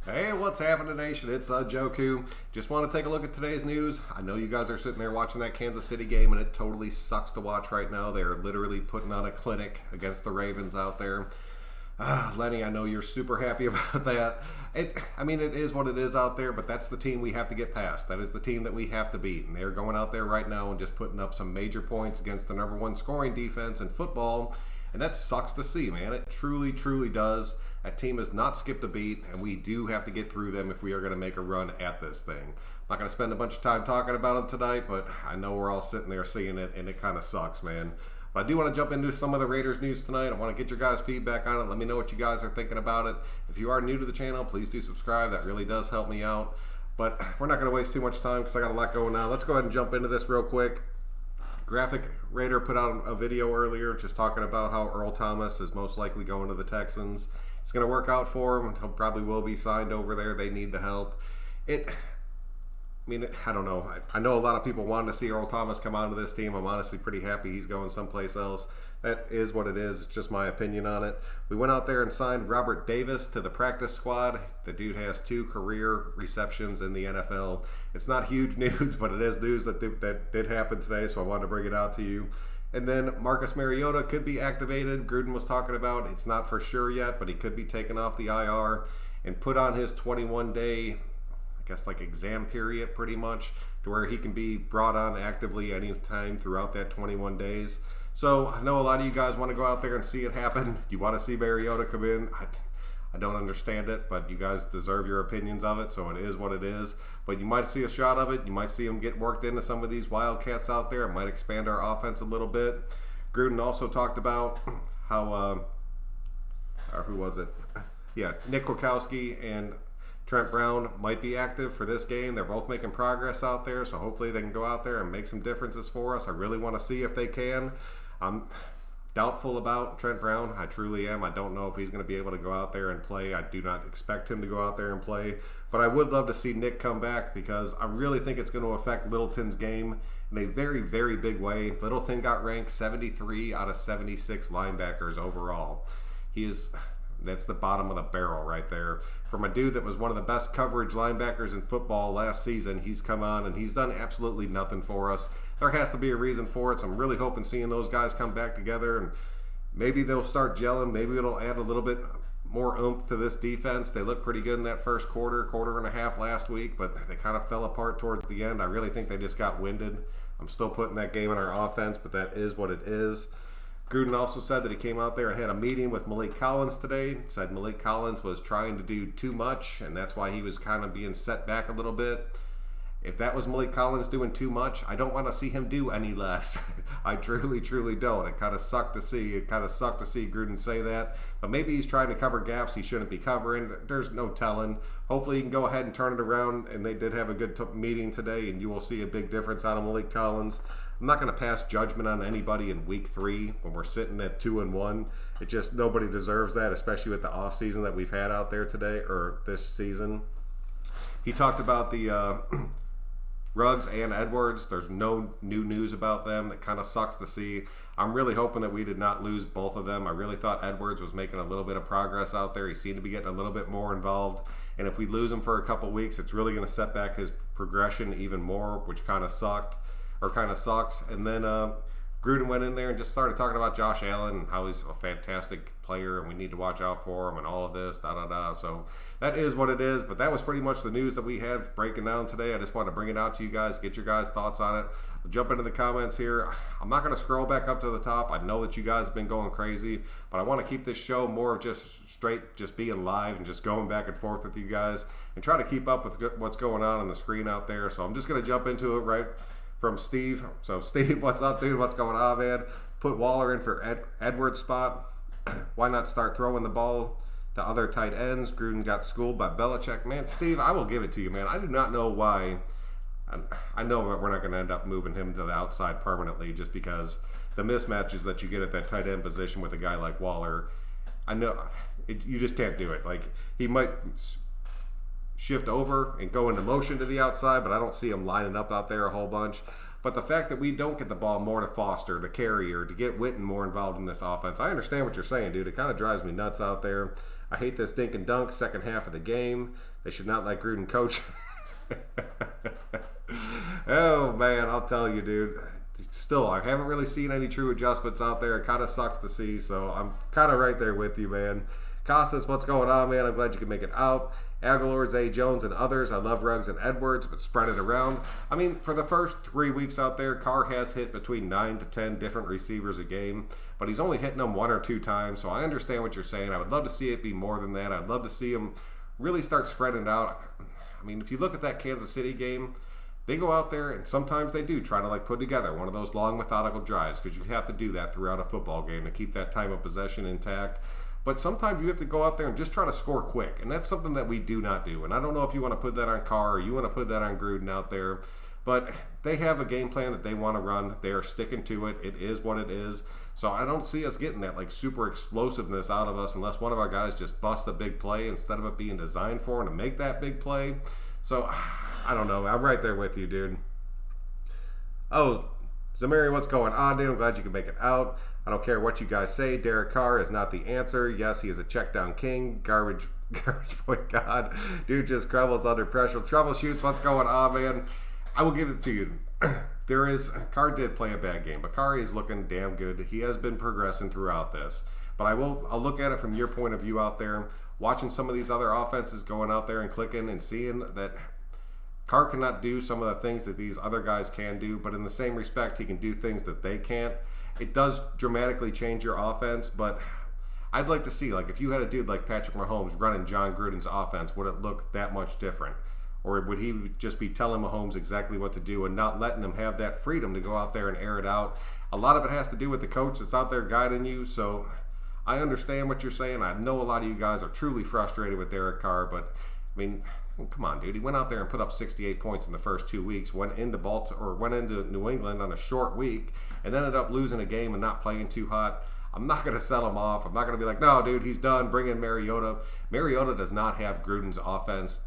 Hey, what's happening, nation? It's Joku. Just want to take a look at today's news. I know you guys are sitting there watching that Kansas City game, and it totally sucks to watch right now. They're literally putting on a clinic against the Ravens out there. Lenny, I know you're super happy about that. It is what it is out there, but that's the team we have to get past. That is the team that we have to beat, and they're going out there right now and just putting up some major points against the number one scoring defense in football, and that sucks to see, man. It truly, truly does. That team has not skipped a beat, and we do have to get through them if we are going to make a run at this thing. I'm not going to spend a bunch of time talking about it tonight, but I know we're all sitting there seeing it, and it kind of sucks, man. But I do want to jump into some of the Raiders news tonight. I want to get your guys' feedback on it. Let me know what you guys are thinking about it. If you are new to the channel, please do subscribe. That really does help me out. But we're not going to waste too much time because I got a lot going on. Let's go ahead and jump into this real quick. Graphic Raider put out a video earlier just talking about how Earl Thomas is most likely going to the Texans. It's going to work out for him. He probably will be signed over there. They need the help. I don't know. I know a lot of people wanted to see Earl Thomas come onto this team. I'm honestly pretty happy he's going someplace else. That is what it is. It's just my opinion on it. We went out there and signed Robert Davis to the practice squad. The dude has 2 career receptions in the NFL. It's not huge news, but it is news that did happen today, so I wanted to bring it out to you. And then Marcus Mariota could be activated. Gruden was talking about it's not for sure yet, but he could be taken off the IR and put on his 21-day, exam period pretty much, to where he can be brought on actively anytime throughout that 21 days. So I know a lot of you guys want to go out there and see it happen. You want to see Mariota come in. I don't understand it, but you guys deserve your opinions of it, so it is what it is. But you might see a shot of it. You might see him get worked into some of these Wildcats out there. It might expand our offense a little bit. Gruden also talked about how, who was it? Yeah, Nick Kwiatkowski and Trent Brown might be active for this game. They're both making progress out there, so hopefully they can go out there and make some differences for us. I really want to see if they can. I'm doubtful about Trent Brown. I truly am. I don't know if he's going to be able to go out there and play. I do not expect him to go out there and play. But I would love to see Nick come back because I really think it's going to affect Littleton's game in a very, very big way. Littleton got ranked 73 out of 76 linebackers overall. That's the bottom of the barrel right there. From a dude that was one of the best coverage linebackers in football last season, he's come on and he's done absolutely nothing for us. There has to be a reason for it, so I'm really hoping seeing those guys come back together and maybe they'll start gelling. Maybe it'll add a little bit more oomph to this defense. They looked pretty good in that first quarter and a half last week, but they kind of fell apart towards the end. I really think they just got winded. I'm still putting that game in our offense, but that is what it is. Gruden also said that he came out there and had a meeting with Malik Collins today. Said Malik Collins was trying to do too much, and that's why he was kind of being set back a little bit. If that was Malik Collins doing too much, I don't want to see him do any less. I truly, truly don't. It kind of sucked to see. It kind of sucked to see Gruden say that. But maybe he's trying to cover gaps he shouldn't be covering. There's no telling. Hopefully he can go ahead and turn it around, and they did have a good meeting today, and you will see a big difference out of Malik Collins. I'm not going to pass judgment on anybody in week 3 when we're sitting at 2-1. It just, nobody deserves that, especially with the offseason that we've had out there today, or this season. He talked about the Ruggs and Edwards. There's no new news about them. That kind of sucks to see. I'm really hoping that we did not lose both of them. I really thought Edwards was making a little bit of progress out there. He seemed to be getting a little bit more involved. And if we lose him for a couple weeks, it's really going to set back his progression even more, which kind of sucked. Or kind of sucks. And then Gruden went in there and just started talking about Josh Allen and how he's a fantastic player and we need to watch out for him and all of this, So that is what it is. But that was pretty much the news that we had breaking down today. I just wanted to bring it out to you guys, get your guys' thoughts on it. I'll jump into the comments here. I'm not going to scroll back up to the top. I know that you guys have been going crazy, but I want to keep this show more of just straight, just being live and just going back and forth with you guys and try to keep up with what's going on the screen out there. So I'm just going to jump into it right from Steve. So Steve, what's up, dude? What's going on, man? Put Waller in for Edwards' spot. Why not start throwing the ball to other tight ends? Gruden got schooled by Belichick. Man, Steve, I will give it to you, man. I do not know why. I know that we're not going to end up moving him to the outside permanently just because the mismatches that you get at that tight end position with a guy like Waller, I know you just can't do it. Like, he might shift over and go into motion to the outside, but I don't see him lining up out there a whole bunch. But the fact that we don't get the ball more to Foster, to Carrier, to get Witten more involved in this offense, I understand what you're saying, dude. It kind of drives me nuts out there. I hate this dink and dunk second half of the game. They should not let Gruden coach. Oh, man, I'll tell you, dude. Still, I haven't really seen any true adjustments out there. It kind of sucks to see, so I'm kind of right there with you, man. Costas, what's going on, man? I'm glad you can make it out. Aguilar, Zay Jones, and others. I love Ruggs and Edwards, but spread it around. I mean, for the first 3 weeks out there, Carr has hit between 9 to 10 different receivers a game, but he's only hitting them 1 or 2 times, so I understand what you're saying. I would love to see it be more than that. I'd love to see him really start spreading it out. I mean, if you look at that Kansas City game, they go out there and sometimes they do try to like put together one of those long methodical drives, because you have to do that throughout a football game to keep that time of possession intact. But sometimes you have to go out there and just try to score quick, and that's something that we do not do. And I don't know if you want to put that on Carr or you want to put that on Gruden out there, but they have a game plan that they want to run. They are sticking to it. It is what it is. So I don't see us getting that like super explosiveness out of us unless one of our guys just busts a big play instead of it being designed for him to make that big play. So I don't know. I'm right there with you, dude. Oh, Zamiri, what's going on, dude? I'm glad you can make it out. I don't care what you guys say. Derek Carr is not the answer. Yes, he is a check down king. Garbage point god. Dude just crumbles under pressure. Troubleshoots. What's going on, man? I will give it to you. Carr did play a bad game, but Carr is looking damn good. He has been progressing throughout this. But I'll look at it from your point of view out there, watching some of these other offenses going out there and clicking and seeing that Carr cannot do some of the things that these other guys can do, but in the same respect, he can do things that they can't. It does dramatically change your offense, but I'd like to see, like, if you had a dude like Patrick Mahomes running John Gruden's offense, would it look that much different? Or would he just be telling Mahomes exactly what to do and not letting him have that freedom to go out there and air it out? A lot of it has to do with the coach that's out there guiding you, so I understand what you're saying. I know a lot of you guys are truly frustrated with Derek Carr, but, I mean, come on, dude. He went out there and put up 68 points in the first 2 weeks, went into New England on a short week, and ended up losing a game and not playing too hot. I'm not going to sell him off. I'm not going to be like, no, dude, he's done. Bring in Mariota. Mariota does not have Gruden's offense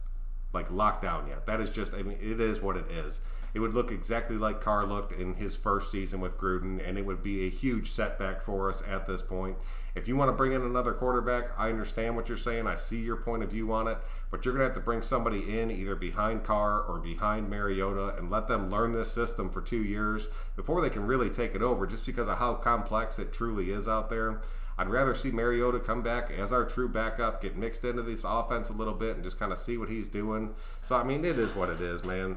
like locked down yet. That is just, I mean, it is what it is. It would look exactly like Carr looked in his first season with Gruden, and it would be a huge setback for us at this point. If you want to bring in another quarterback, I understand what you're saying. I see your point of view on it, but you're going to have to bring somebody in either behind Carr or behind Mariota and let them learn this system for 2 years before they can really take it over, just because of how complex it truly is out there. I'd rather see Mariota come back as our true backup, get mixed into this offense a little bit, and just kind of see what he's doing. So, I mean, it is what it is, man.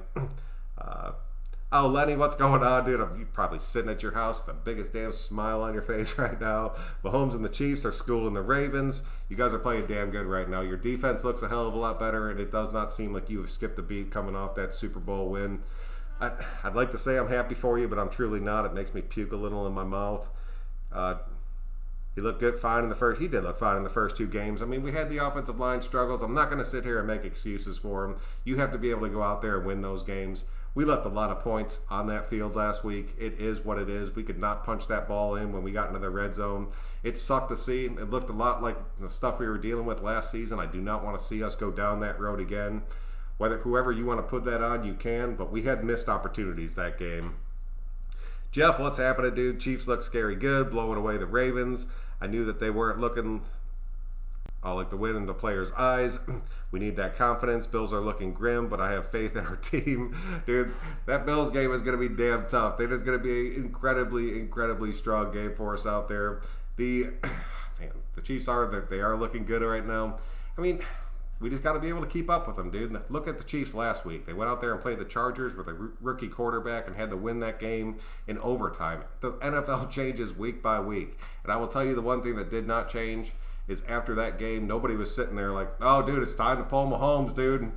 Oh, Lenny, what's going on, dude? You're probably sitting at your house with the biggest damn smile on your face right now. Mahomes and the Chiefs are schooling the Ravens. You guys are playing damn good right now. Your defense looks a hell of a lot better, and it does not seem like you have skipped a beat coming off that Super Bowl win. I'd like to say I'm happy for you, but I'm truly not. It makes me puke a little in my mouth. He looked good, fine in the first. He did look fine in the first 2 games. I mean, we had the offensive line struggles. I'm not going to sit here and make excuses for him. You have to be able to go out there and win those games. We left a lot of points on that field last week. It is what it is. We could not punch that ball in when we got into the red zone. It sucked to see. It looked a lot like the stuff we were dealing with last season. I do not want to see us go down that road again. Whoever you want to put that on, you can, but we had missed opportunities that game. Jeff, what's happening, dude? Chiefs look scary good, blowing away the Ravens. I knew that they weren't looking all like the win in the players' eyes. We need that confidence. Bills are looking grim, but I have faith in our team. Dude, that Bills game is going to be damn tough. It is going to be an incredibly, incredibly strong game for us out there. The Chiefs they are looking good right now. I mean, we just got to be able to keep up with them, dude. Look at the Chiefs last week. They went out there and played the Chargers with a rookie quarterback and had to win that game in overtime. The NFL changes week by week. And I will tell you the one thing that did not change is after that game, nobody was sitting there like, oh, dude, it's time to pull Mahomes, dude,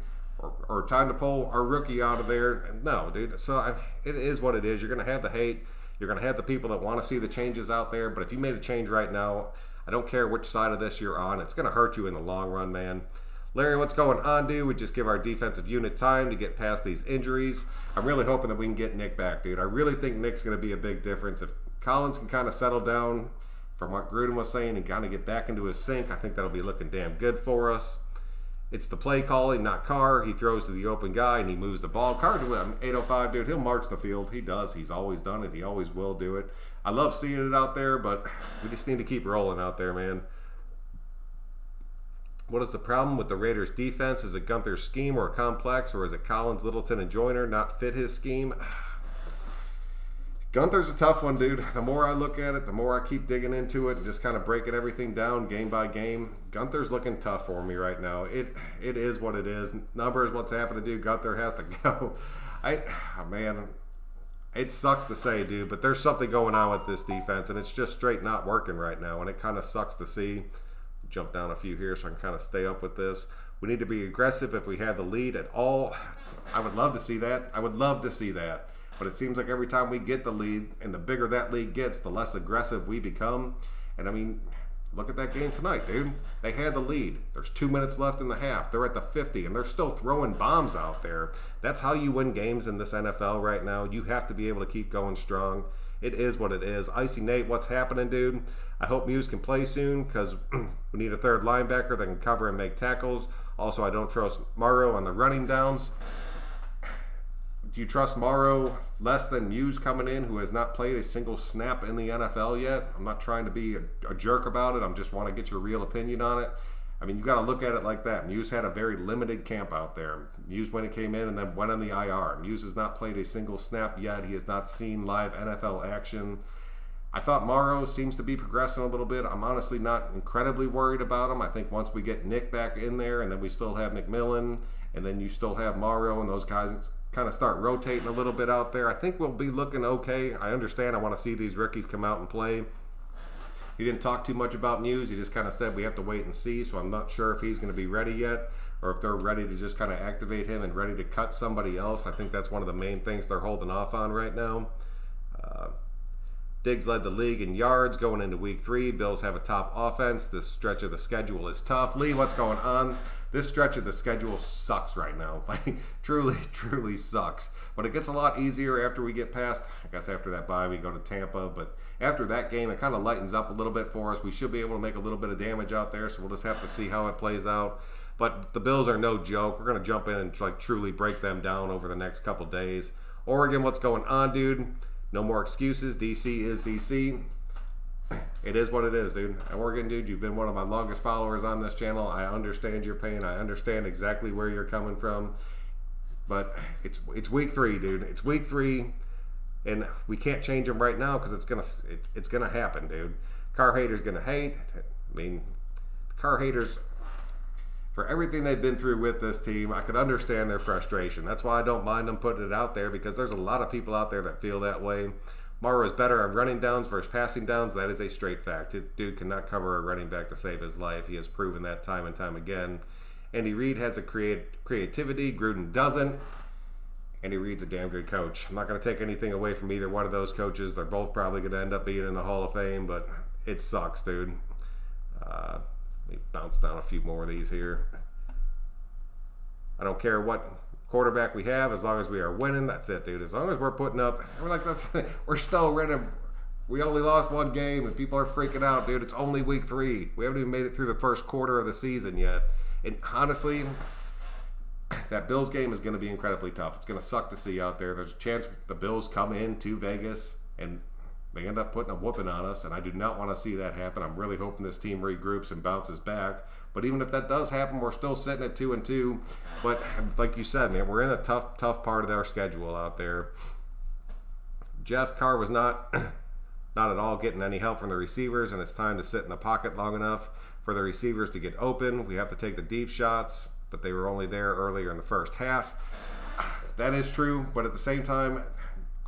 or time to pull our rookie out of there. No, dude. So it is what it is. You're going to have the hate. You're going to have the people that want to see the changes out there. But if you made a change right now, I don't care which side of this you're on. It's going to hurt you in the long run, man. Larry, what's going on, dude? We just give our defensive unit time to get past these injuries. I'm really hoping that we can get Nick back, dude. I really think Nick's going to be a big difference. If Collins can kind of settle down from what Gruden was saying and kind of get back into his sync, I think that'll be looking damn good for us. It's the play calling, not Carr. He throws to the open guy and he moves the ball. Carr, 805, dude, he'll march the field. He does. He's always done it. He always will do it. I love seeing it out there, but we just need to keep rolling out there, man. What is the problem with the Raiders' defense? Is it Gunther's scheme or complex, or is it Collins, Littleton, and Joyner not fit his scheme? Gunther's a tough one, dude. The more I look at it, the more I keep digging into it and just kind of breaking everything down game by game. Gunther's looking tough for me right now. It is what it is. Numbers, what's happened to do. Gunther has to go. Man, it sucks to say, dude, but there's something going on with this defense, and it's just straight not working right now, and it kind of sucks to see. Jump down a few here so I can kind of stay up with this. We need to be aggressive if we have the lead at all. I would love to see that. I would love to see that. But it seems like every time we get the lead, and the bigger that lead gets, the less aggressive we become. And I mean, look at that game tonight, dude. They had the lead. There's 2 minutes left in the half. They're at the 50, and they're still throwing bombs out there. That's how you win games in this NFL right now. You have to be able to keep going strong. It is what it is. Icy Nate, what's happening, dude? I hope Muse can play soon because we need a third linebacker that can cover and make tackles. Also, I don't trust Morrow on the running downs. Do you trust Morrow less than Muse coming in, who has not played a single snap in the NFL yet? I'm not trying to be a jerk about it. I just want to get your real opinion on it. I mean, you got to look at it like that. Muse had a very limited camp out there. Muse, when he came in, and then went on the IR. Muse has not played a single snap yet. He has not seen live NFL action. I thought Morrow seems to be progressing a little bit. I'm honestly not incredibly worried about him. I think once we get Nick back in there, and then we still have McMillan, and then you still have Morrow, and those guys kind of start rotating a little bit out there, I think we'll be looking okay. I understand. I want to see these rookies come out and play. He didn't talk too much about Muse. He just kind of said we have to wait and see, so I'm not sure if he's going to be ready yet or if they're ready to just kind of activate him and ready to cut somebody else. I think that's one of the main things they're holding off on right now. Diggs led the league in yards going into week 3. Bills have a top offense. This stretch of the schedule is tough. Lee, what's going on? This stretch of the schedule sucks right now. Like, truly sucks. But it gets a lot easier after we get past, I guess after that bye, we go to Tampa. But after that game, it kind of lightens up a little bit for us. We should be able to make a little bit of damage out there, so we'll just have to see how it plays out. But the Bills are no joke. We're going to jump in and truly break them down over the next couple days. Oregon, what's going on, dude? No more excuses. DC is DC. It is what it is, dude. Oregon, dude, you've been one of my longest followers on this channel. I understand your pain. I understand exactly where you're coming from. But it's week 3, dude. It's week 3, and we can't change them right now because it's gonna happen, dude. Car haters gonna hate. I mean, car haters, for everything they've been through with this team, I could understand their frustration. That's why I don't mind them putting it out there, because there's a lot of people out there that feel that way. Morrow is better on running downs versus passing downs. That is a straight fact. Dude cannot cover a running back to save his life. He has proven that time and time again. Andy Reid has a creativity. Gruden doesn't. Andy Reid's a damn good coach. I'm not going to take anything away from either one of those coaches. They're both probably going to end up being in the Hall of Fame, but it sucks, dude. Let me bounce down a few more of these here. I don't care what quarterback we have, as long as we are winning. That's it, dude. As long as we're putting up, we're still winning. We only lost one game, and people are freaking out, dude. It's only week 3. We haven't even made it through the first quarter of the season yet. And honestly, that Bills game is going to be incredibly tough. It's going to suck to see out there. There's a chance the Bills come into Vegas and they end up putting a whooping on us, and I do not want to see that happen. I'm really hoping this team regroups and bounces back. But even if that does happen, we're still sitting at 2-2. But like you said, man, we're in a tough part of our schedule out there. Jeff Carr was not at all getting any help from the receivers, and it's time to sit in the pocket long enough for the receivers to get open. We have to take the deep shots, but they were only there earlier in the first half. That is true, but at the same time,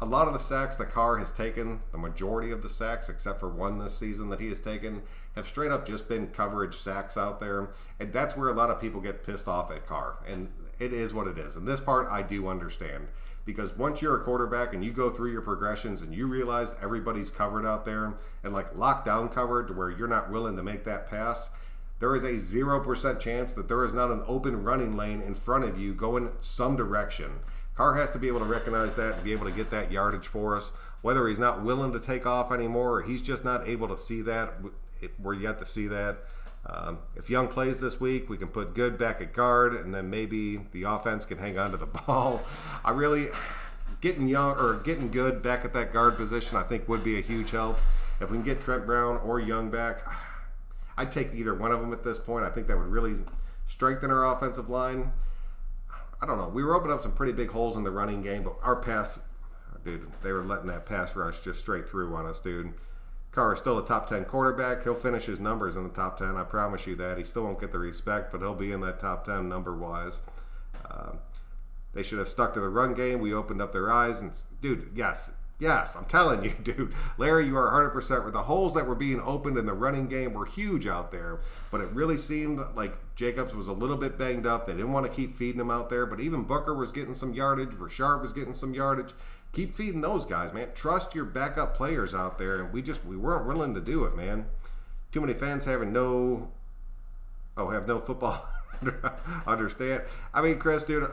a lot of the sacks that Carr has taken, the majority of the sacks, except for one this season that he has taken, have straight up just been coverage sacks out there. And that's where a lot of people get pissed off at Carr. And it is what it is. And this part I do understand. Because once you're a quarterback and you go through your progressions and you realize everybody's covered out there and like lockdown covered to where you're not willing to make that pass, there is a 0% chance that there is not an open running lane in front of you going some direction. Carr has to be able to recognize that and be able to get that yardage for us. Whether he's not willing to take off anymore or he's just not able to see that, we're yet to see that. If Young plays this week, we can put Good back at guard, and then maybe the offense can hang on to the ball. Getting Good back at that guard position, I think would be a huge help. If we can get Trent Brown or Young back, I'd take either one of them at this point. I think that would really strengthen our offensive line. I don't know. We were opening up some pretty big holes in the running game, but our pass, dude, they were letting that pass rush just straight through on us, dude. Carr is still a top 10 quarterback. He'll finish his numbers in the top 10. I promise you that. He still won't get the respect, but he'll be in that top 10 number-wise. They should have stuck to the run game. We opened up their eyes. And, dude, yes, I'm telling you, dude. Larry, you are 100%. The holes that were being opened in the running game were huge out there, but it really seemed like Jacobs was a little bit banged up. They didn't want to keep feeding him out there, but even Booker was getting some yardage. Rashard was getting some yardage. Keep feeding those guys, man. Trust your backup players out there, and we weren't willing to do it, man. Too many fans have no football understand. I mean, Chris, dude,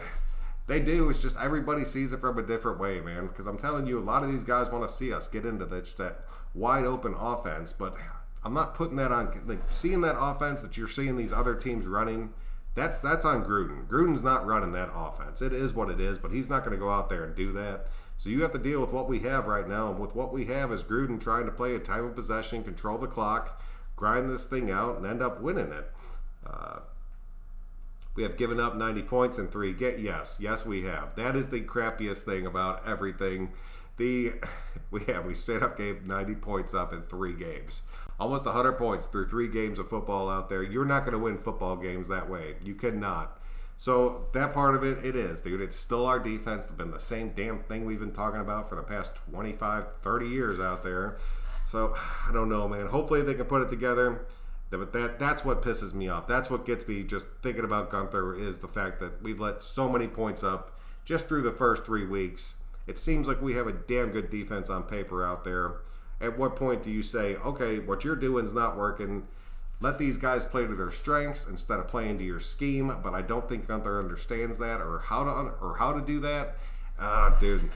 they do. It's just everybody sees it from a different way, man. Because I'm telling you, a lot of these guys want to see us get into that wide open offense, but I'm not putting that on. Like, seeing that offense that you're seeing these other teams running, that's on Gruden. Gruden's not running that offense. It is what it is, but he's not going to go out there and do that. So you have to deal with what we have right now, and with what we have is Gruden trying to play a time of possession, control the clock, grind this thing out, and end up winning it. We have given up 90 points in 3 games. Yes, we have. That is the crappiest thing about everything. We straight up gave 90 points up in 3 games. Almost 100 points through 3 games of football out there. You're not going to win football games that way. You cannot. So that part of it is, dude. It's still our defense. It's been the same damn thing we've been talking about for the past 25, 30 years out there. So I don't know, man. Hopefully they can put it together. But that's what pisses me off. That's what gets me just thinking about Gunther, is the fact that we've let so many points up just through the first 3 weeks. It seems like we have a damn good defense on paper out there. At what point do you say, okay, what you're doing is not working? Let these guys play to their strengths instead of playing to your scheme. But I don't think Gunther understands that or how to do that. Dude,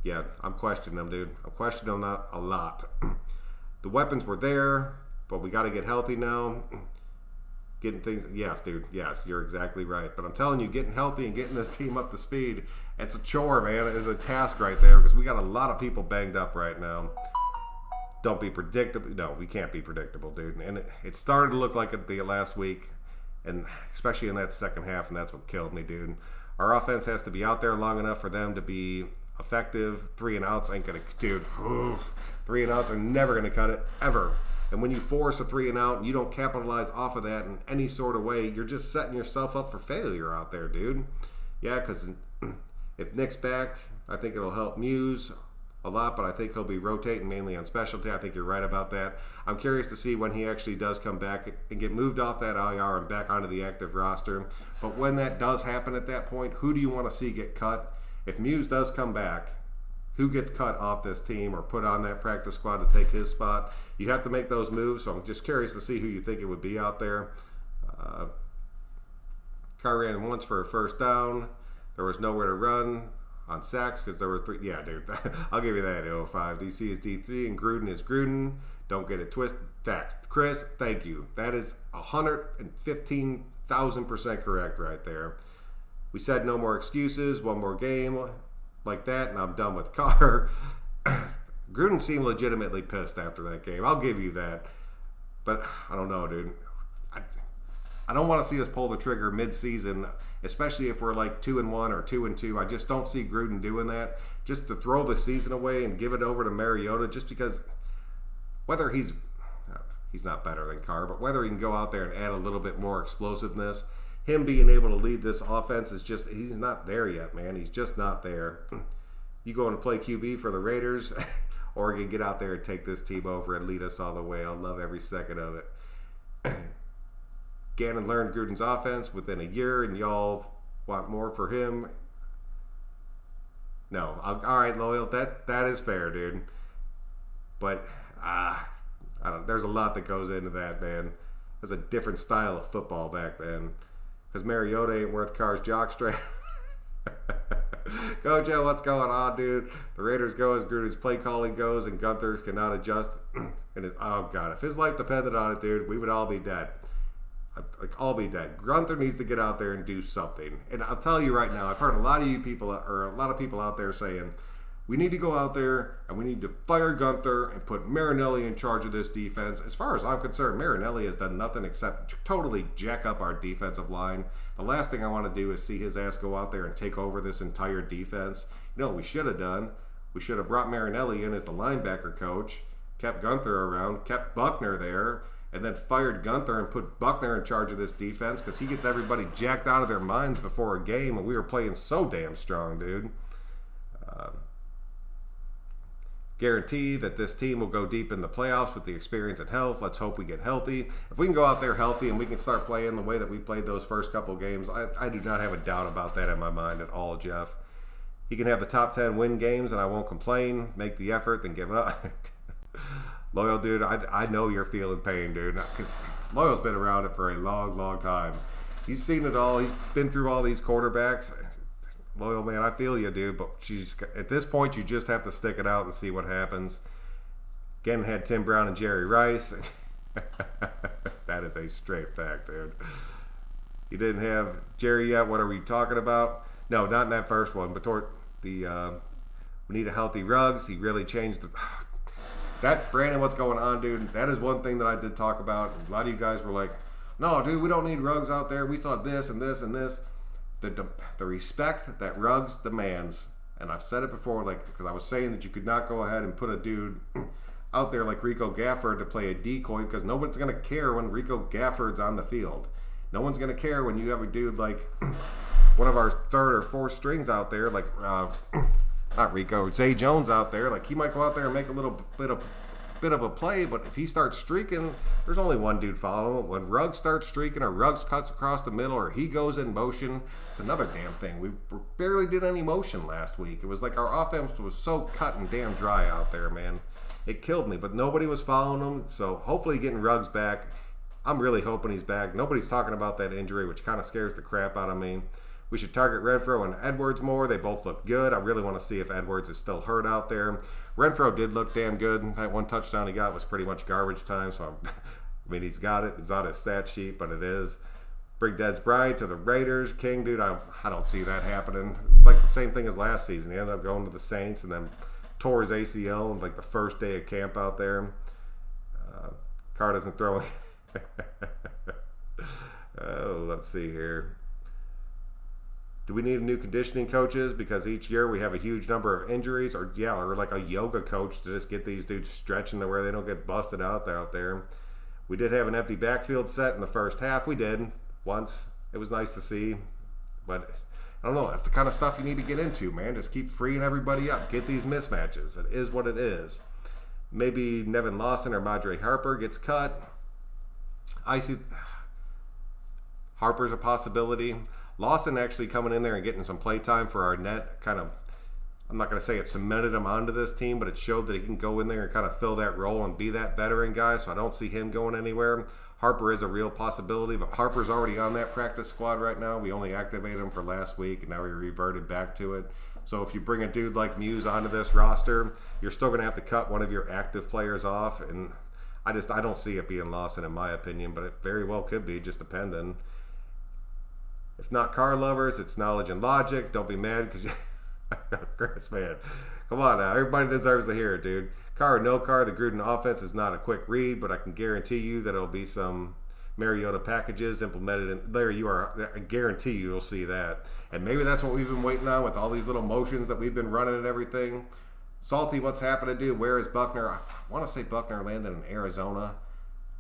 yeah, I'm questioning him, dude. I'm questioning him a lot. The weapons were there, but we got to get healthy now. Getting things, yes, dude, yes, you're exactly right. But I'm telling you, getting healthy and getting this team up to speed, it's a chore, man. It is a task right there, because we got a lot of people banged up right now. Don't be predictable. No, we can't be predictable, dude. And it started to look like it the last week, and especially in that second half, and that's what killed me, dude. Our offense has to be out there long enough for them to be effective. 3 and outs ain't gonna, dude. 3 and outs are never gonna cut it, ever. And when you force a 3 and out and you don't capitalize off of that in any sort of way, you're just setting yourself up for failure out there, dude. Yeah, because if Nick's back, I think it'll help Muse a lot, but I think he'll be rotating mainly on specialty. I think you're right about that. I'm curious to see when he actually does come back and get moved off that IR and back onto the active roster. But when that does happen at that point, who do you want to see get cut? If Muse does come back, who gets cut off this team or put on that practice squad to take his spot? You have to make those moves, so I'm just curious to see who you think it would be out there. Carr ran once for a first down. There was nowhere to run on sacks because there were 3. Yeah, dude, I'll give you that at 05. DC is DC and Gruden is Gruden. Don't get it twisted. Facts. Chris, thank you. That is 115,000% correct right there. We said no more excuses, one more game like that, and I'm done with Carr. Gruden seemed legitimately pissed after that game. I'll give you that. But I don't know, dude. I don't want to see us pull the trigger mid-season, especially if we're like 2-1 or 2-2. I just don't see Gruden doing that. Just to throw the season away and give it over to Mariota, just because whether he's not better than Carr, but whether he can go out there and add a little bit more explosiveness, him being able to lead this offense is just, he's not there yet, man. He's just not there. You go and play QB for the Raiders, or you can get out there and take this team over and lead us all the way. I'll love every second of it. Gannon learned Gruden's offense within a year, and y'all want more for him. No, all right, Loyal, that is fair, dude. But I don't. There's a lot that goes into that, man. There's a different style of football back then. Because Mariota ain't worth Carr's jockstrap. Go, Joe, what's going on, dude? The Raiders go as Gruden's play calling goes, and Gunther cannot adjust. Oh, God. If his life depended on it, dude, we would all be dead. Like, all be dead. Gunther needs to get out there and do something. And I'll tell you right now, I've heard a lot of you people, or a lot of people out there saying, We need to go out there and we need to fire Gunther and put Marinelli in charge of this defense. As far as I'm concerned, Marinelli has done nothing except totally jack up our defensive line. The last thing I want to do is see his ass go out there and take over this entire defense. You know what we should have done? We should have brought Marinelli in as the linebacker coach, kept Gunther around, kept Buckner there, and then fired Gunther and put Buckner in charge of this defense because he gets everybody jacked out of their minds before a game, and we were playing so damn strong, dude. Guarantee that this team will go deep in the playoffs with the experience and health. Let's hope we get healthy. If we can go out there healthy and we can start playing the way that we played those first couple games, I do not have a doubt about that in my mind at all, Jeff. He can have the top 10 win games and I won't complain, make the effort, then give up. Loyal, dude, I know you're feeling pain, dude, because Loyal's been around it for a long, long time. He's seen it all. He's been through all these quarterbacks. Loyal, man, I feel you, dude, but at this point, you just have to stick it out and see what happens. Again, had Tim Brown and Jerry Rice. That is a straight fact, dude. You didn't have Jerry yet. What are we talking about? No, not in that first one, but toward we need a healthy Ruggs. He really changed the... That's, Brandon, what's going on, dude? That is one thing that I did talk about. A lot of you guys were like, no, dude, we don't need Ruggs out there. We thought this and this and this. The respect that Ruggs demands, and I've said it before, like, because I was saying that you could not go ahead and put a dude out there like Rico Gafford to play a decoy, because no one's going to care when Rico Gafford's on the field. No one's going to care when you have a dude like one of our third or fourth strings out there, like not Rico, Zay Jones out there. Like, he might go out there and make a little bit of a play, but if he starts streaking, there's only one dude following him. When Ruggs starts streaking, or Ruggs cuts across the middle, or he goes in motion, it's another damn thing. We barely did any motion last week. It was like our offense was so cut and damn dry out there, man. It killed me, but nobody was following him, so hopefully getting Ruggs back. I'm really hoping he's back. Nobody's talking about that injury, which kind of scares the crap out of me. We should target Renfrow and Edwards more. They both look good. I really want to see if Edwards is still hurt out there. Renfrow did look damn good. That one touchdown he got was pretty much garbage time. So, I mean, he's got it. It's on his stat sheet, but it is. Bring Dez Bryant to the Raiders. King, dude, I don't see that happening. Like the same thing as last season. He ended up going to the Saints and then tore his ACL like the first day of camp out there. Carr doesn't throw. Oh, let's see here. Do we need new conditioning coaches? Because each year we have a huge number of injuries, or like a yoga coach to just get these dudes stretching to where they don't get busted out there. We did have an empty backfield set in the first half. We did once. It was nice to see. But I don't know. That's the kind of stuff you need to get into, man. Just keep freeing everybody up. Get these mismatches. It is what it is. Maybe Nevin Lawson or Madre Harper gets cut. I see Harper's a possibility. Lawson actually coming in there and getting some play time for Arnett kind of, I'm not going to say it cemented him onto this team, but it showed that he can go in there and kind of fill that role and be that veteran guy, so I don't see him going anywhere. Harper is a real possibility, but Harper's already on that practice squad right now. We only activated him for last week, and now we reverted back to it. So if you bring a dude like Muse onto this roster, you're still going to have to cut one of your active players off, and I don't see it being Lawson in my opinion, but it very well could be, just depending. If not Carr lovers, it's knowledge and logic. Don't be mad because Chris, man. Come on now. Everybody deserves to hear it, dude. Carr or no Carr, the Gruden offense is not a quick read, but I can guarantee you that it'll be some Mariota packages implemented in Larry, I guarantee you'll see that. And maybe that's what we've been waiting on with all these little motions that we've been running and everything. Salty, what's happening, dude? Where is Buckner? I want to say Buckner landed in Arizona.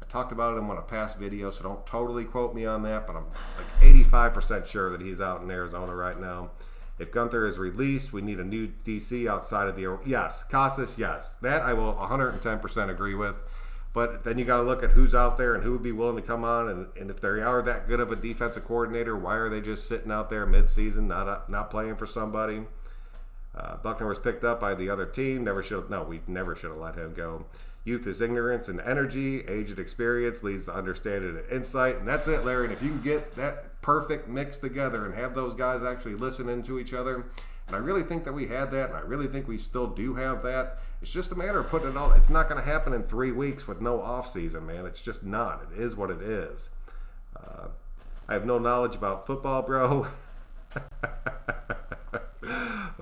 I talked about him on a past video, so don't totally quote me on that, but I'm like 85% sure that he's out in Arizona right now. If Gunther is released, we need a new DC outside of the... Yes. Costas, yes. That I will 110% agree with. But then you got to look at who's out there and who would be willing to come on. And if they are that good of a defensive coordinator, why are they just sitting out there mid-season, not playing for somebody? Buckner was picked up by the other team. We never should have let him go. Youth is ignorance and energy. Age and experience leads to understanding and insight. And that's it, Larry. And if you can get that perfect mix together and have those guys actually listening to each other, and I really think that we had that, and I really think we still do have that. It's just a matter of putting it all. It's not going to happen in 3 weeks with no off season, man. It's just not. It is what it is. I have no knowledge about football, bro.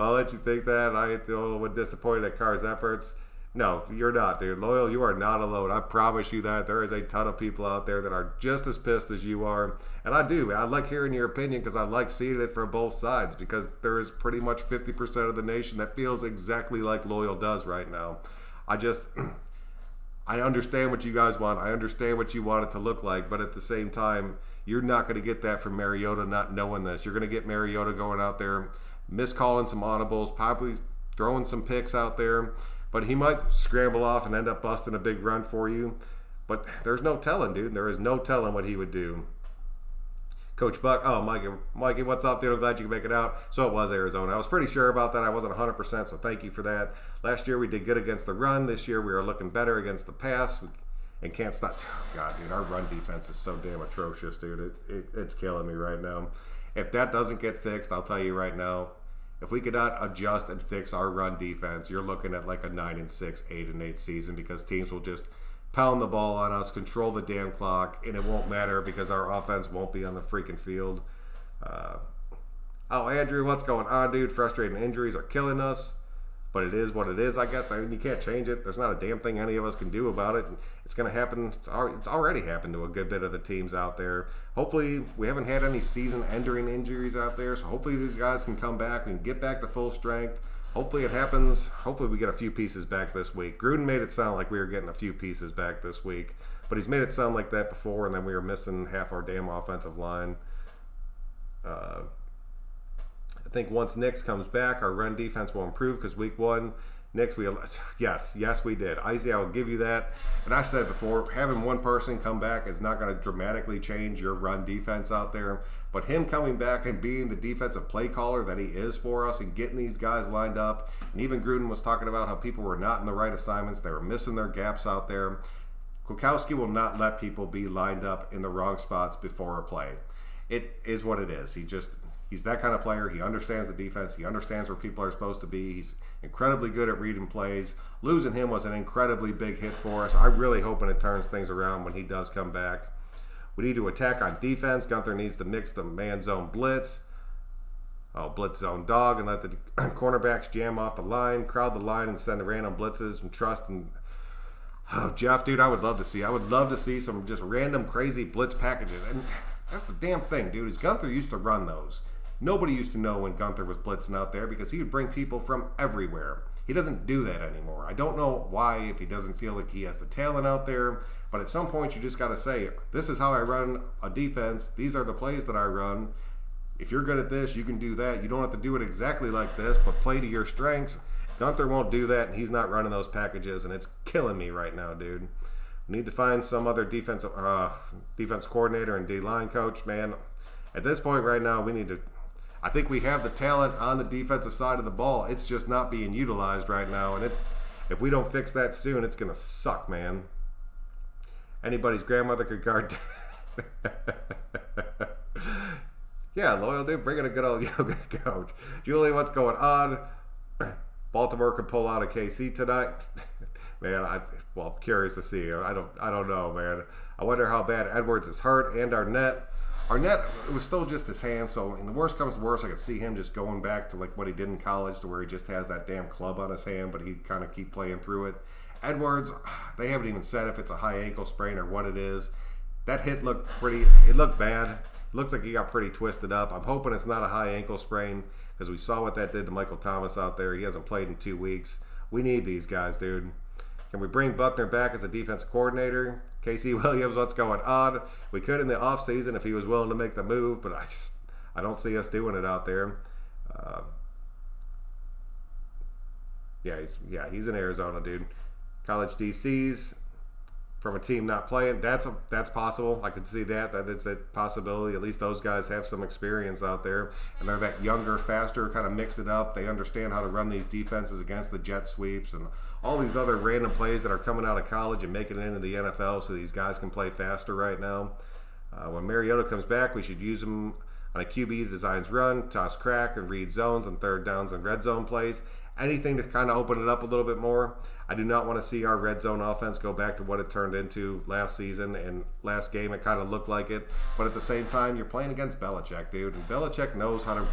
I'll let you think that. I was disappointed at Carr's efforts. No, you're not, dude. Loyal, you are not alone. I promise you that. There is a ton of people out there that are just as pissed as you are. And I do. I like hearing your opinion because I like seeing it from both sides because there is pretty much 50% of the nation that feels exactly like Loyal does right now. I understand what you guys want. I understand what you want it to look like. But at the same time, you're not going to get that from Mariota not knowing this. You're going to get Mariota going out there, miscalling some audibles, probably throwing some picks out there. But he might scramble off and end up busting a big run for you. But there's no telling, dude. There is no telling what he would do. Coach Buck, Mikey, what's up, dude? I'm glad you can make it out. So it was Arizona. I was pretty sure about that. I wasn't 100%, so thank you for that. Last year we did good against the run. This year we are looking better against the pass. And can't stop. God, dude, our run defense is so damn atrocious, dude. It's killing me right now. If that doesn't get fixed, I'll tell you right now, if we could not adjust and fix our run defense, you're looking at like a 9-6, 8-8 season because teams will just pound the ball on us, control the damn clock, and it won't matter because our offense won't be on the freaking field. Andrew, what's going on, dude? Frustrating injuries are killing us, but it is what it is, I guess. I mean, you can't change it. There's not a damn thing any of us can do about it. It's going to happen. It's already happened to a good bit of the teams out there. Hopefully, we haven't had any season-ending injuries out there, so hopefully these guys can come back. We can get back to full strength. Hopefully it happens. Hopefully we get a few pieces back this week. Gruden made it sound like we were getting a few pieces back this week, but he's made it sound like that before, and then we were missing half our damn offensive line. I think once Nix comes back, our run defense will improve because week one, Nix, yes, we did. Izzy, I will give you that. And I said before, having one person come back is not going to dramatically change your run defense out there. But him coming back and being the defensive play caller that he is for us and getting these guys lined up, and even Gruden was talking about how people were not in the right assignments. They were missing their gaps out there. Kwiatkowski will not let people be lined up in the wrong spots before a play. It is what it is. He's that kind of player. He understands the defense. He understands where people are supposed to be. He's incredibly good at reading plays. Losing him was an incredibly big hit for us. I'm really hoping it turns things around when he does come back. We need to attack on defense. Gunther needs to mix the man zone blitz. Blitz zone dog and let the cornerbacks jam off the line, crowd the line and send random blitzes and trust. And Jeff, dude, I would love to see some just random crazy blitz packages. And that's the damn thing, dude, is Gunther used to run those. Nobody used to know when Gunther was blitzing out there because he would bring people from everywhere. He doesn't do that anymore. I don't know why, if he doesn't feel like he has the talent out there, but at some point you just got to say, this is how I run a defense. These are the plays that I run. If you're good at this, you can do that. You don't have to do it exactly like this, but play to your strengths. Gunther won't do that, and he's not running those packages, and it's killing me right now, dude. We need to find some other defense coordinator and D-line coach, man. At this point right now, I think we have the talent on the defensive side of the ball. It's just not being utilized right now. And if we don't fix that soon, it's going to suck, man. Anybody's grandmother could guard. Yeah, loyal dude. Bring in a good old yoga coach. Julie, what's going on? Baltimore could pull out a KC tonight. Man, I'm curious to see. I don't know, man. I wonder how bad Edwards is hurt and Arnett. Arnett, it was still just his hand, so in the worst comes to worst, I could see him just going back to like what he did in college to where he just has that damn club on his hand, but he kind of keep playing through it. Edwards, they haven't even said if it's a high ankle sprain or what it is. That hit looked bad. It looks like he got pretty twisted up. I'm hoping it's not a high ankle sprain because we saw what that did to Michael Thomas out there. He hasn't played in 2 weeks. We need these guys, dude. Can we bring Buckner back as a defense coordinator? Casey Williams, what's going on? We could in the offseason if he was willing to make the move, but I don't see us doing it out there. He's in Arizona, dude. College DCs from a team not playing. That's possible. I could see that. That is a possibility. At least those guys have some experience out there, and they're that younger, faster, kind of mix it up. They understand how to run these defenses against the jet sweeps and all these other random plays that are coming out of college and making it into the NFL so these guys can play faster right now. When Mariota comes back, we should use him on a QB designs run, toss crack, and read zones and third downs and red zone plays. Anything to kind of open it up a little bit more. I do not want to see our red zone offense go back to what it turned into last season, and last game it kind of looked like it. But at the same time, you're playing against Belichick, dude, and Belichick knows how to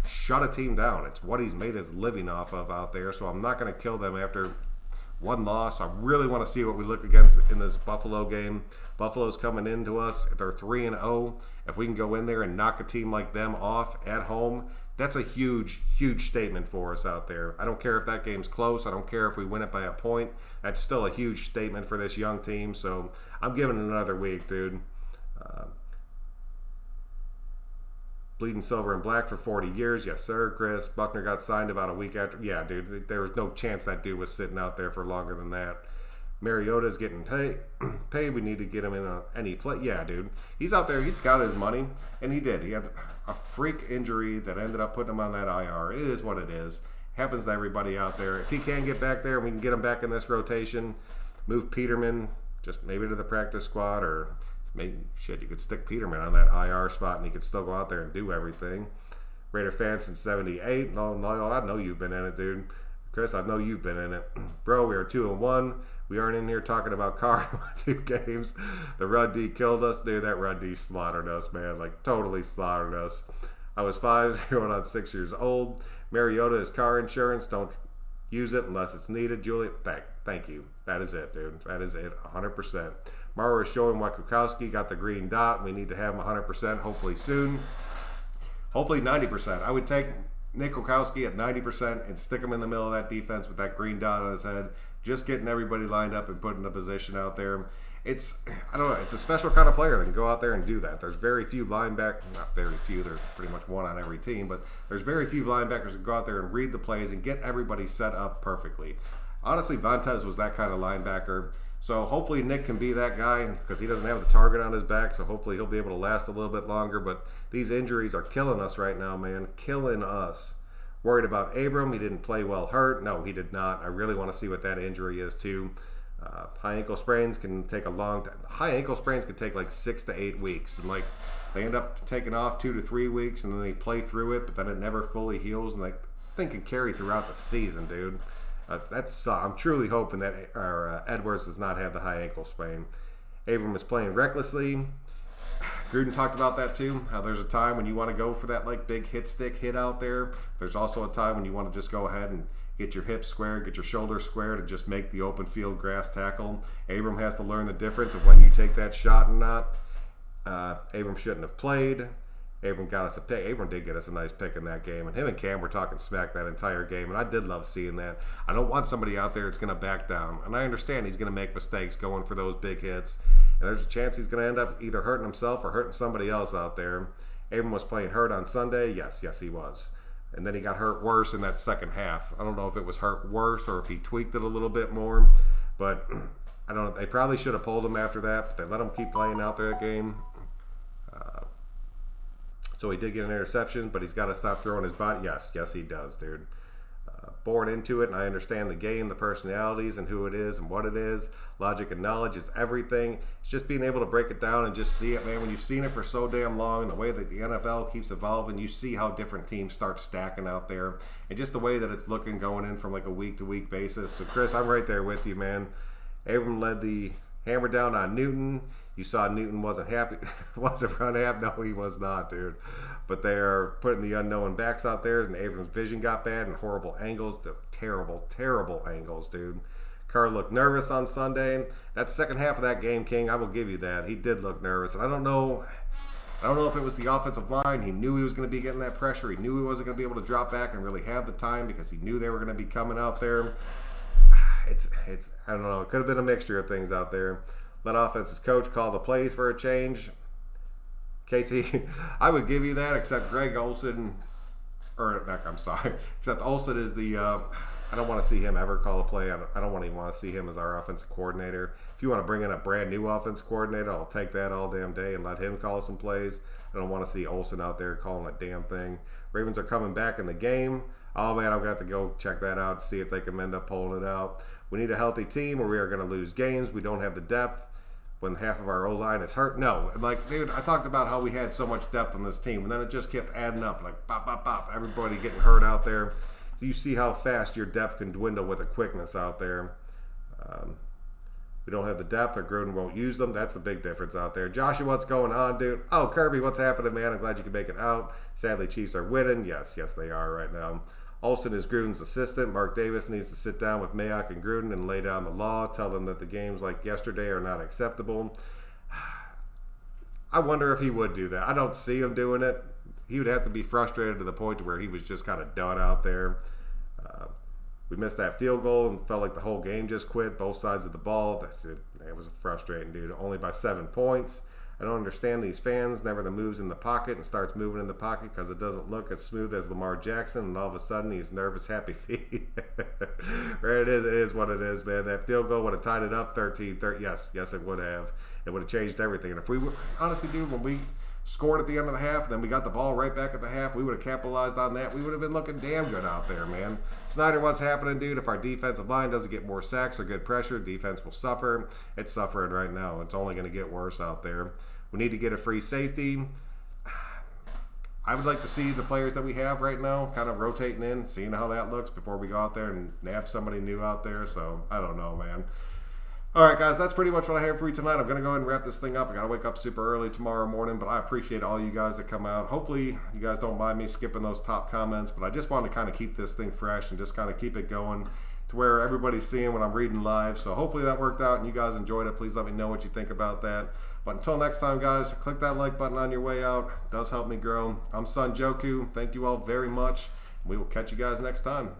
shut a team down. It's what he's made his living off of out there. So I'm not going to kill them after one loss. I really want to see what we look against in this Buffalo game. Buffalo's coming into us. They're 3-0. If we can go in there and knock a team like them off at home, that's a huge, huge statement for us out there. I don't care if that game's close. I don't care if we win it by a point. That's still a huge statement for this young team. So I'm giving it another week, dude. Bleeding silver and black for 40 years. Yes, sir, Chris. Buckner got signed about a week after. Yeah, dude, there was no chance that dude was sitting out there for longer than that. Mariota's getting paid. We need to get him in any play. Yeah, dude. He's out there. He's got his money, and he did. He had a freak injury that ended up putting him on that IR. It is what it is. Happens to everybody out there. If he can get back there, we can get him back in this rotation. Move Peterman just maybe to the practice squad, or maybe, shit, you could stick Peterman on that IR spot, and he could still go out there and do everything. Raider fan since 78. No, I know you've been in it, dude. Chris, I know you've been in it. Bro, we are 2-1. We aren't in here talking about Carr 2 games. The Rud D killed us. Dude, that Rud D slaughtered us, man. Like, totally slaughtered us. I was 5 going on 6 years old. Mariota is car insurance. Don't use it unless it's needed. Julie, thank you. That is it, dude. That is it, 100%. Mara is showing why Kukowski got the green dot. We need to have him 100%, hopefully soon. Hopefully 90%. I would take Nick Kukowski at 90% and stick him in the middle of that defense with that green dot on his head. Just getting everybody lined up and putting the position out there. It's a special kind of player that can go out there and do that. There's very few linebackers, not very few, there's pretty much one on every team, but there's very few linebackers that go out there and read the plays and get everybody set up perfectly. Honestly, Vontaze was that kind of linebacker. So hopefully Nick can be that guy because he doesn't have the target on his back, so hopefully he'll be able to last a little bit longer. But these injuries are killing us right now, man. Killing us. Worried about Abram. He didn't play well hurt. No, he did not. I really want to see what that injury is, too. High ankle sprains can take a long time. High ankle sprains can take like 6 to 8 weeks. And like they end up taking off 2 to 3 weeks, and then they play through it, but then it never fully heals. And like, I think it can carry throughout the season, dude. I'm truly hoping that Edwards does not have the high ankle sprain. Abram is playing recklessly. Gruden talked about that too, how there's a time when you want to go for that like big hit stick hit out there. There's also a time when you want to just go ahead and get your hips squared, get your shoulders squared, and just make the open field grass tackle. Abram has to learn the difference of when you take that shot and not. Abram shouldn't have played. Abram got us a pick. Abram did get us a nice pick in that game, and him and Cam were talking smack that entire game, and I did love seeing that. I don't want somebody out there that's going to back down, and I understand he's going to make mistakes going for those big hits, and there's a chance he's going to end up either hurting himself or hurting somebody else out there. Abram was playing hurt on Sunday. Yes, he was. And then he got hurt worse in that second half. I don't know if it was hurt worse or if he tweaked it a little bit more, but I don't know. They probably should have pulled him after that, but they let him keep playing out there that game. So he did get an interception, but he's got to stop throwing his body. Yes, he does, dude. Born into it, and I understand the game, the personalities, and who it is and what it is. Logic and knowledge is everything. It's just being able to break it down and just see it, man. When you've seen it for so damn long, and the way that the NFL keeps evolving, you see how different teams start stacking out there, and just the way that it's looking going in from like a week-to-week basis. So, Chris, I'm right there with you, man. Abram led the hammer down on Newton. You saw Newton wasn't happy, wasn't run happy. No, he was not, dude. But they are putting the unknown backs out there, and Abram's vision got bad and horrible angles. The terrible, terrible angles, dude. Carr looked nervous on Sunday. That second half of that game, King, I will give you that. He did look nervous, and I don't know if it was the offensive line. He knew he was going to be getting that pressure. He knew he wasn't going to be able to drop back and really have the time because he knew they were going to be coming out there. It's I don't know. It could have been a mixture of things out there. Let offense's coach call the plays for a change. Casey, I would give you that, except Greg Olsen, except Olsen is the, I don't want to see him ever call a play. I don't even want to see him as our offensive coordinator. If you want to bring in a brand new offense coordinator, I'll take that all damn day and let him call some plays. I don't want to see Olsen out there calling a damn thing. Ravens are coming back in the game. Oh, man, I've got to go check that out to see if they can end up pulling it out. We need a healthy team or we are going to lose games. We don't have the depth. When half of our O-line is hurt. No. Like, dude, I talked about how we had so much depth on this team, and then it just kept adding up, like, pop, pop, pop, everybody getting hurt out there. So you see how fast your depth can dwindle with a quickness out there. We don't have the depth, or Gruden won't use them. That's the big difference out there. Joshua, what's going on, dude? Oh, Kirby, what's happening, man? I'm glad you can make it out. Sadly, Chiefs are winning. Yes, they are right now. Olsen is Gruden's assistant. Mark Davis needs to sit down with Mayock and Gruden and lay down the law. Tell them that the games like yesterday are not acceptable. I wonder if he would do that. I don't see him doing it. He would have to be frustrated to the point to where he was just kind of done out there. We missed that field goal and felt like the whole game just quit. Both sides of the ball. It was frustrating, dude. Only by 7 points. I don't understand these fans. Never the moves in the pocket and starts moving in the pocket because it doesn't look as smooth as Lamar Jackson, and all of a sudden he's nervous, happy feet. Right, it is what it is, man. That field goal would have tied it up 13-30. Yes, it would have. It would have changed everything. And if we would, honestly, dude, when we scored at the end of the half, and then we got the ball right back at the half, we would have capitalized on that. We would have been looking damn good out there, man. Snyder, what's happening, dude? If our defensive line doesn't get more sacks or good pressure, defense will suffer. It's suffering right now. It's only going to get worse out there. We need to get a free safety. I would like to see the players that we have right now kind of rotating in, seeing how that looks before we go out there and nab somebody new out there. So, I don't know, man. All right, guys, that's pretty much what I have for you tonight. I'm going to go ahead and wrap this thing up. I got to wake up super early tomorrow morning, but I appreciate all you guys that come out. Hopefully, you guys don't mind me skipping those top comments, but I just want to kind of keep this thing fresh and just kind of keep it going to where everybody's seeing what I'm reading live. So hopefully that worked out and you guys enjoyed it. Please let me know what you think about that. But until next time, guys, click that like button on your way out. It does help me grow. I'm Son Joku. Thank you all very much. We will catch you guys next time.